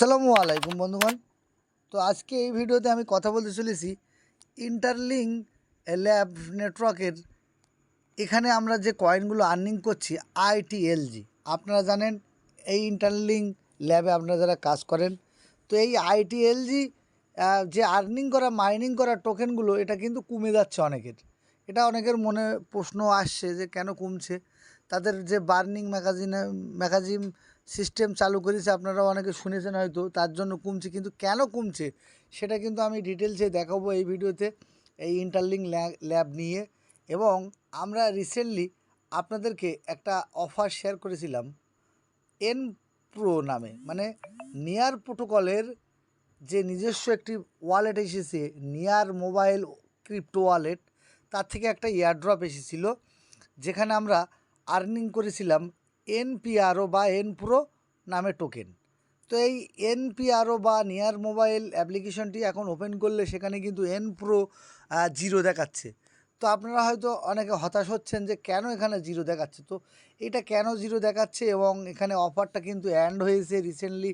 আসসালামু আলাইকুম বন্ধুগণ। তো আজকে এই ভিডিওতে আমি কথা বলতে চলেছি ইন্টারলিঙ্ক ল্যাব নেটওয়ার্কের। এখানে আমরা যে কয়েনগুলো আর্নিং করছি আইটিএলজি, আপনারা জানেন এই ইন্টারলিঙ্ক ল্যাবে আপনারা যারা কাজ করেন, তো এই আইটিএলজি যে আর্নিং করা মাইনিং করা টোকেনগুলো এটা কিন্তু কমে যাচ্ছে অনেকের। এটা অনেকের মনে প্রশ্ন আসছে যে কেন কমছে। তাদের যে বার্নিং ম্যাগাজিন সিস্টেম চালু করেছে, আপনারা অনেকে শুনেছেন হয়তো, তার জন্য কমছে। কিন্তু কেন কমছে সেটা কিন্তু আমি ডিটেলসে দেখাবো এই ভিডিওতে, এই ইন্টারলিঙ্ক ল্যাব নিয়ে। এবং আমরা রিসেন্টলি আপনাদেরকে একটা অফার শেয়ার করেছিলাম এন প্রো নামে, মানে নিয়ার প্রোটোকলের যে নিজস্ব একটি ওয়ালেট এসেছে, নিয়ার মোবাইল ক্রিপ্টো ওয়ালেট, তার থেকে একটা এয়ারড্রপ এসেছিল যেখানে আমরা আর্নিং করেছিলাম এনপিআরও বা এন প্রো নামে টোকেন। তো এই এনপিআরও বা নিয়ার মোবাইল অ্যাপ্লিকেশনটি এখন ওপেন করলে সেখানে কিন্তু এন প্রো জিরো দেখাচ্ছে। তো আপনারা হয়তো অনেকে হতাশ হচ্ছেন যে কেন এখানে জিরো দেখাচ্ছে। তো এটা কেন জিরো দেখাচ্ছে, এবং এখানে অফারটা কিন্তু অ্যান্ড হয়েছে রিসেন্টলি,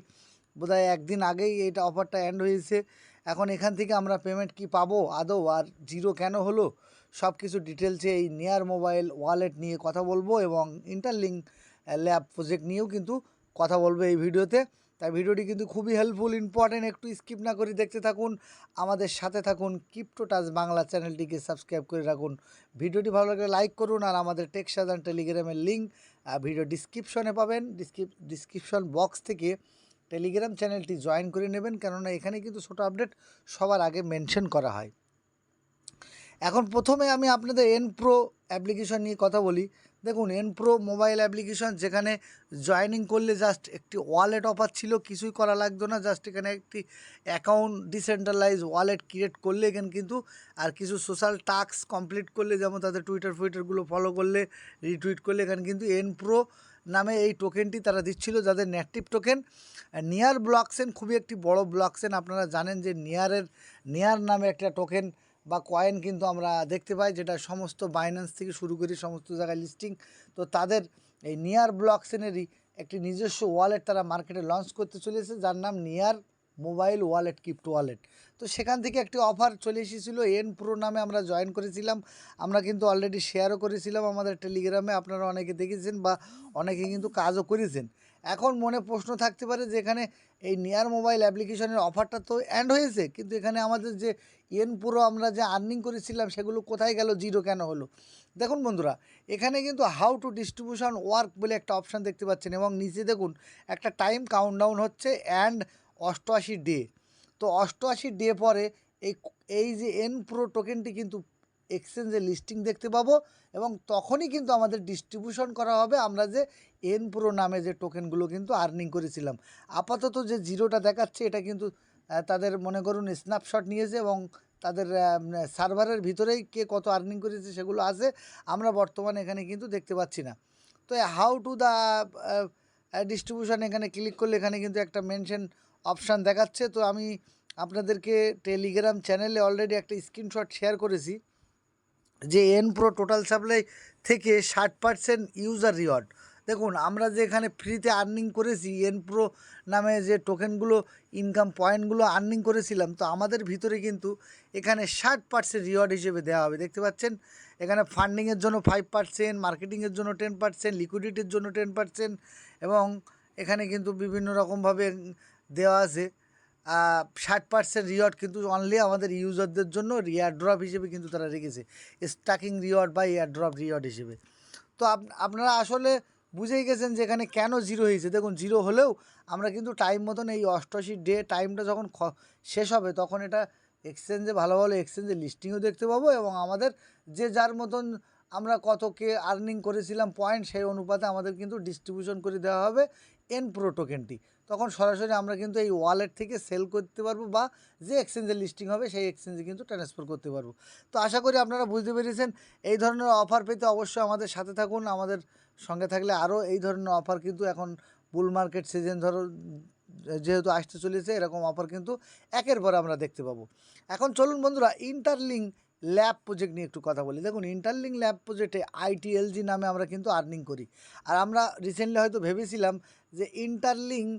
বোধহয় একদিন আগেই এটা অফারটা অ্যান্ড হয়েছে। এখন এখান থেকে আমরা পেমেন্ট কি পাবো আদৌ, আর জিরো কেন হলো, সব কিছু ডিটেলসে এই নিয়ার মোবাইল ওয়ালেট নিয়ে কথা বলবো এবং ইন্টারলিঙ্ক ল্যাব প্রজেক্ট নিয়েও কিন্তু কথা বলবো এই ভিডিওতে। তাই ভিডিওটি কিন্তু খুবই হেল্পফুল, ইম্পর্টেন্ট, একটু স্কিপ না করে দেখতে থাকুন, আমাদের সাথে থাকুন। ক্রিপ্টো টাচ বাংলা চ্যানেলটিকে সাবস্ক্রাইব করে রাখুন। ভিডিওটি ভালো লাগলে লাইক করুন, আর আমাদের টেক সাজান টেলিগ্রামের লিঙ্ক ভিডিও ডিসক্রিপশনে পাবেন। ডিসক্রিপশন বক্স থেকে টেলিগ্রাম চ্যানেলটি জয়েন করে নেবেন, কেননা এখানে কিন্তু ছোটো আপডেট সবার আগে মেনশন করা হয়। এখন প্রথমে আমি আপনাদের এন প্রো অ্যাপ্লিকেশন নিয়ে কথা বলি। দেখুন, এন প্রো মোবাইল অ্যাপ্লিকেশন, যেখানে জয়েনিং করলে জাস্ট একটি ওয়ালেট অফার ছিল, কিছুই করা লাগতো না, জাস্ট এখানে একটি অ্যাকাউন্ট ডিসেন্ট্রালাইজ ওয়ালেট ক্রিয়েট করলে এখানে কিন্তু, আর কিছু সোশ্যাল টাস্ক কমপ্লিট করলে, যেমন তাদের টুইটারগুলো ফলো করলে, রিটুইট করলে, এখানে কিন্তু এন প্রো নামে এই টোকেনটি তারা দিচ্ছিল, যাদের নেটিভ টোকেন। নিয়ার ব্লকচেন খুবই একটি বড় ব্লকচেন, আপনারা জানেন যে নিয়ার নামে একটা টোকেন বা কয়েন কিন্তু আমরা দেখতে পাই, যেটা সমস্ত বাইন্যান্স থেকে শুরু করে সমস্ত জায়গায় লিস্টিং। তো তাদের এই নিয়ার ব্লকচেনেরই একটি নিজস্ব ওয়ালেট তারা মার্কেটে লঞ্চ করতে চলেছে, যার নাম near mobile wallet crypto wallet. তো সেখান থেকে একটি অফার চলে এসেছিলো এন প্রো নামে, আমরা জয়েন করেছিলাম। আমরা কিন্তু অলরেডি শেয়ারও করেছিলাম আমাদের টেলিগ্রামে, আপনারা অনেকে দেখেছেন বা অনেকে কিন্তু কাজও করেছেন। এখন মনে প্রশ্ন থাকতে পারে যে এখানে এই নিয়ার মোবাইল অ্যাপ্লিকেশনের অফারটা তো এন্ড হয়েছে, কিন্তু এখানে আমাদের যে এন প্রো আমরা যে আর্নিং করেছিলাম সেগুলো কোথায় গেল, জিরো কেন হলো। দেখুন বন্ধুরা, এখানে কিন্তু হাউ টু ডিস্ট্রিবিউশন ওয়ার্ক বলে একটা অপশান দেখতে পাচ্ছেন, এবং নিচে দেখুন একটা টাইম কাউন্টডাউন হচ্ছে অ্যান্ড 88 ডে। তো 88 ডে পরে এই এই যে এন প্রো টোকেনটি কিন্তু এক্সচেঞ্জে লিস্টিং দেখতে পাবো, এবং তখনই কিন্তু আমাদের ডিস্ট্রিবিউশন করা হবে আমরা যে এন প্রো নামে যে টোকেনগুলো কিন্তু আর্নিং করেছিলাম। আপাতত যে জিরোটা দেখাচ্ছে এটা কিন্তু তাদের মনে করুন স্ন্যাপশট নিয়েছে, এবং তাদের সার্ভারের ভিতরেই কে কত আর্নিং করেছে সেগুলো আছে, আমরা বর্তমানে এখানে কিন্তু দেখতে পাচ্ছি না। তো হাউ টু দ্য ডিস্ট্রিবিউশন এখানে ক্লিক করলে এখানে কিন্তু একটা মেনশন অপশান দেখাচ্ছে। তো আমি আপনাদেরকে টেলিগ্রাম চ্যানেলে অলরেডি একটা স্ক্রিনশট শেয়ার করেছি যে এন প্রো টোটাল সাপ্লাই থেকে 60% ইউজার রিওয়ার্ড। দেখুন, আমরা যে এখানে ফ্রিতে আর্নিং করেছি এন প্রো নামে যে টোকেনগুলো ইনকাম পয়েন্টগুলো আর্নিং করেছিলাম, তো আমাদের ভিতরে কিন্তু এখানে 60% রিওয়ার্ড হিসেবে দেওয়া হবে। দেখতে পাচ্ছেন এখানে ফান্ডিংয়ের জন্য 5%, মার্কেটিংয়ের জন্য 10%, লিকুইডিটির জন্য 10%, এবং এখানে কিন্তু বিভিন্ন রকমভাবে দেওয়া আছে। 60% রিওয়ার্ড কিন্তু অনলি আমাদের ইউজারদের জন্য এয়ার ড্রপ হিসেবে কিন্তু তারা রেখেছে, স্টাকিং রিওয়ার্ড বা এয়ার ড্রপ রিওয়ার্ড হিসেবে। তো আপনারা আসলে বুঝেই গেছেন যে এখানে কেন জিরো হয়েছে। দেখুন, জিরো হলেও আমরা কিন্তু টাইম মতন এই 88 ডে টাইমটা যখন শেষ হবে, তখন এটা এক্সচেঞ্জে ভালো ভালো এক্সচেঞ্জে লিস্টিংও দেখতে পাবো, এবং আমাদের যে যার মতন আমরা কতকে আর্নিং করেছিলাম পয়েন্ট, সেই অনুপাতে আমাদের কিন্তু ডিস্ট্রিবিউশন করে দেওয়া হবে এন প্রো টোকেনটি। তখন সরাসরি আমরা কিন্তু এই ওয়ালেট থেকে সেল করতে পারবো, বা যে এক্সচেঞ্জে লিস্টিং হবে সেই এক্সচেঞ্জে কিন্তু ট্রান্সফার করতে পারবো। তো আশা করি আপনারা বুঝতে পেরেছেন। এই ধরনের অফার পেতে অবশ্যই আমাদের সাথে থাকুন, আমাদের সঙ্গে থাকলে আরও এই ধরনের অফার কিন্তু এখন বুল মার্কেট সিজন ধরো যেহেতু আসতে চলেছে, এরকম অফার কিন্তু একের পর আমরা দেখতে পাবো। এখন চলুন বন্ধুরা, ইন্টারলিঙ্ক ল্যাব প্রজেক্ট নিয়ে একটু কথা বলি। দেখুন, ইন্টারলিঙ্ক ল্যাব প্রজেক্টে আইটিএলজি নামে আমরা কিন্তু আর্নিং করি। আর আমরা রিসেন্টলি হয়তো ভেবেছিলাম যে ইন্টারলিঙ্ক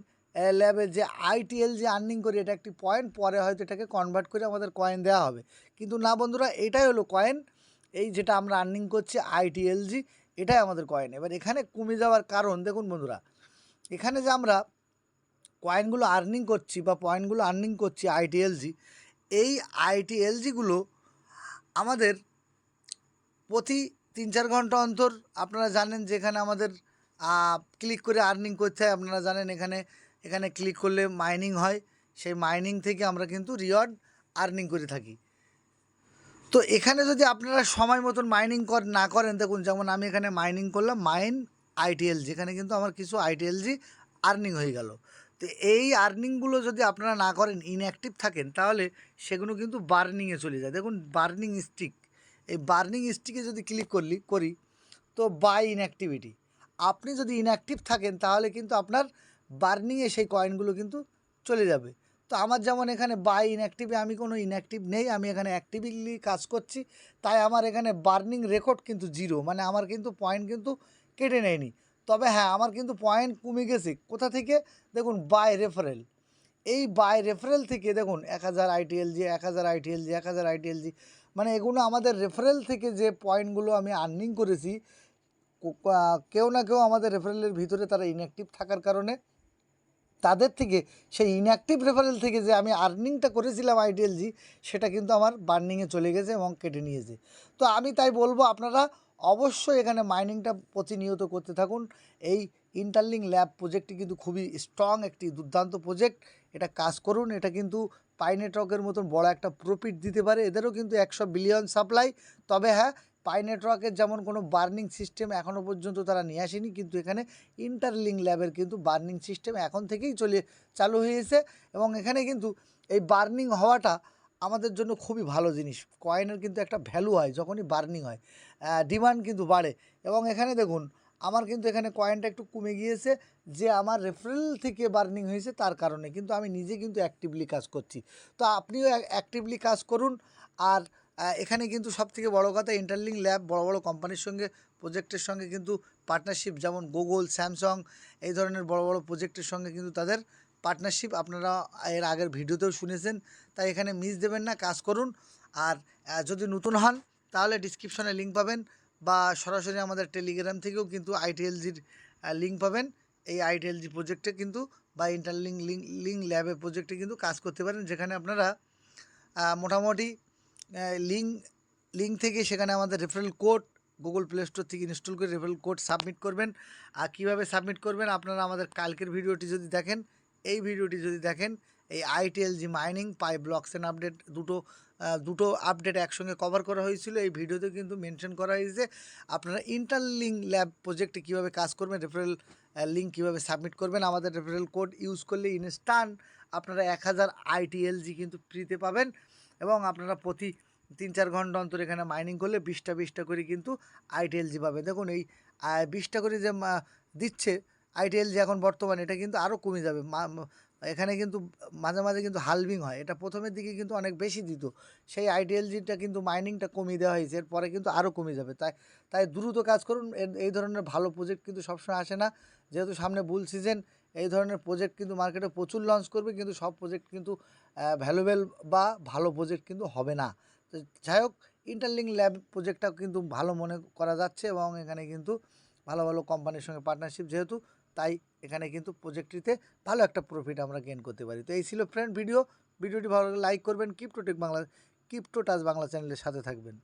ল্যাবে যে আইটিএল যে আর্নিং করি এটা একটি পয়েন্ট, পরে হয়তো এটাকে কনভার্ট করে আমাদের কয়েন দেওয়া হবে, কিন্তু না বন্ধুরা, এটাই হলো কয়েন। এই যেটা আমরা আর্নিং করছি আইটিএলজি, এটাই আমাদের কয়েন। এবার এখানে কমে যাওয়ার কারণ দেখুন বন্ধুরা, এখানে যে আমরা কয়েনগুলো আর্নিং করছি বা পয়েন্টগুলো আর্নিং করছি আইটিএলজি, এই আইটিএলজিগুলো আমাদের প্রতি 3-4 ঘন্টা অন্তর আপনারা জানেন যেখানে আমাদের ক্লিক করে আর্নিং করতে হয়। আপনারা জানেন এখানে এখানে ক্লিক করলে মাইনিং হয়, সেই মাইনিং থেকে আমরা কিন্তু রিওয়ার্ড আর্নিং করে থাকি। তো এখানে যদি আপনারা সময় মতন মাইনিং না করেন, দেখুন যেমন আমি এখানে মাইনিং করলাম মাইন আইটিএলজি, এখানে কিন্তু আমার কিছু আইটিএলজি আর্নিং হয়ে গেল। তো এই আর্নিংগুলো যদি আপনারা না করেন, ইনঅ্যাক্টিভ থাকেন, তাহলে সেগুলো কিন্তু বার্নিংয়ে চলে যায়। দেখুন বার্নিং স্টিক, এই বার্নিং স্টিকে যদি ক্লিক করি তো বাই ইনঅ্যাক্টিভিটি, আপনি যদি ইনঅ্যাক্টিভ থাকেন তাহলে কিন্তু আপনার বার্নিংয়ে সেই কয়েনগুলো কিন্তু চলে যাবে। তো আমার যেমন এখানে বাই ইনঅ্যাক্টিভে আমি কোনো ইনঅ্যাক্টিভ নেই, আমি এখানে অ্যাক্টিভলি কাজ করছি, তাই আমার এখানে বার্নিং রেকর্ড কিন্তু 0, মানে আমার কিন্তু পয়েন্ট কিন্তু কেটে নেয়নি। তবে হ্যাঁ, আমার কিন্তু পয়েন্ট কমে গেছে কোথা থেকে, দেখুন বাই রেফারেল, এই বাই রেফারেল থেকে দেখুন 1000 আইটিএলজি, 1000 আইটিএলজি, 1000 আইটিএলজি, মানে এগুলো আমাদের রেফারেল থেকে যে পয়েন্টগুলো আমি আর্নিং করেছি, কেউ না কেউ আমাদের রেফারেলের ভিতরে তারা ইনঅ্যাক্টিভ থাকার কারণে তাদের থেকে সেই ইনঅ্যাক্টিভ রেফারেল থেকে যে আমি আর্নিংটা করেছিলাম আইটিএলজি, সেটা কিন্তু আমার বার্নিংয়ে চলে গেছে এবং কেটে নিয়েছে। তো আমি তাই বলবো আপনারা অবশ্যই এখানে মাইনিংটা প্রতিনিয়ত করতে থাকুন। এই ইন্টারলিঙ্ক ল্যাব প্রজেক্টটি কিন্তু খুবই স্ট্রং একটি দুর্দান্ত প্রজেক্ট, এটা কাজ করুন। এটা কিন্তু পাই নেটওয়ার্কের মতন বড় একটা প্রফিট দিতে পারে, এদেরও কিন্তু 100 বিলিয়ন সাপ্লাই। তবে হ্যাঁ, পাই নেটওয়ার্কের যেমন কোনো বার্নিং সিস্টেম এখনও পর্যন্ত তারা নিয়ে আসেনি, কিন্তু এখানে ইন্টারলিঙ্ক ল্যাবের কিন্তু বার্নিং সিস্টেম এখন থেকেই চালু হয়েছে, এবং এখানে কিন্তু এই বার্নিং হওয়াটা আমাদের জন্য খুবই ভালো জিনিস। কয়েনের কিন্তু একটা ভ্যালু হয় যখনই বার্নিং হয়, ডিমান্ড কিন্তু বাড়ে। এবং এখানে দেখুন আমার কিন্তু এখানে কয়েনটা একটু কমে গিয়েছে, যে আমার রেফারেল থেকে বার্নিং হয়েছে তার কারণে, কিন্তু আমি নিজে কিন্তু অ্যাক্টিভলি কাজ করছি। তো আপনিও অ্যাক্টিভলি কাজ করুন। আর এখানে কিন্তু সবথেকে বড় কথা, ইন্টারলিঙ্ক ল্যাব বড় বড় কোম্পানির সঙ্গে প্রজেক্টের সঙ্গে কিন্তু পার্টনারশিপ, যেমন গুগল, স্যামসাং, এই ধরনের বড় বড় প্রজেক্টের সঙ্গে কিন্তু তাদের পার্টনারশিপ আপনারা এর আগের ভিডিওতেও শুনেছেন। তাই এখানে মিস দেবেন না, কাজ করুন। আর যদি নতুন হন তাহলে ডিসক্রিপশনে লিঙ্ক পাবেন, বা সরাসরি আমাদের টেলিগ্রাম থেকেও কিন্তু আইটিএলজির লিঙ্ক পাবেন। এই আইটিএলজি প্রজেক্টে কিন্তু বা লিঙ্ক ল্যাবের প্রজেক্টে কিন্তু কাজ করতে পারেন, যেখানে আপনারা মোটামুটি লিঙ্ক লিঙ্ক থেকে সেখানে আমাদের referral code Google play store থেকে ইনস্টল করে রেফারেল কোড সাবমিট করবেন। আর কীভাবে সাবমিট করবেন, আপনারা আমাদের কালকের ভিডিওটি যদি দেখেন, এই ভিডিওটি যদি দেখেন, এই আইটিএলজি মাইনিং পাই ব্লকচেন আপডেট দুটো আপডেট একসঙ্গে কভার করা হয়েছিল। এই ভিডিওতে কিন্তু মেনশন করা হয়েছে আপনারা ইন্টারলিঙ্ক ল্যাব প্রজেক্টে কীভাবে কাজ করবেন, রেফারেল লিঙ্ক কীভাবে সাবমিট করবেন। আমাদের রেফারেল কোড ইউজ করলে ইনস্ট্যান্ট আপনারা 1000 আইটিএলজি কিন্তু ফ্রিতে পাবেন, এবং আপনারা প্রতি 3-4 ঘন্টা অন্তর এখানে মাইনিং করলে 20টা করে কিন্তু আইটিএলজি পাবে। দেখুন এই 20টা করে যে দিচ্ছে আইটিএলজি এখন বর্তমানে, এটা কিন্তু আরও কমে যাবে। এখানে কিন্তু মাঝে মাঝে কিন্তু হালভিং হয়, এটা প্রথমের দিকে কিন্তু অনেক বেশি দিত, সেই আইটিএলজিটা কিন্তু মাইনিংটা কমিয়ে দেওয়া হয়েছে, এরপরে কিন্তু আরও কমে যাবে। তাই দ্রুত কাজ করুন। এই ধরনের ভালো প্রজেক্ট কিন্তু সবসময় আসে না, যেহেতু সামনে বুল সিজন, এই ধরনের প্রজেক্ট কিন্তু মার্কেটে প্রচুর লঞ্চ করবে, কিন্তু সব প্রজেক্ট কিন্তু ভ্যালুয়েবল বা ভালো প্রজেক্ট কিন্তু হবে না। তো যাই হোক, ইন্টারলিঙ্ক ল্যাব প্রজেক্টটা কিন্তু ভালো মনে করা যাচ্ছে, এবং এখানে কিন্তু ভালো ভালো কোম্পানির সঙ্গে পার্টনারশিপ যেহেতু, তাই এখানে কিন্তু প্রজেক্টটিতে ভালো একটা প্রফিট আমরা গেইন করতে পারি। তো এই ছিল ফ্রেন্ড ভিডিওটি ভালো লাগলে লাইক করবেন। ক্রিপ্টো টাচ বাংলা চ্যানেলের সাথে থাকবেন।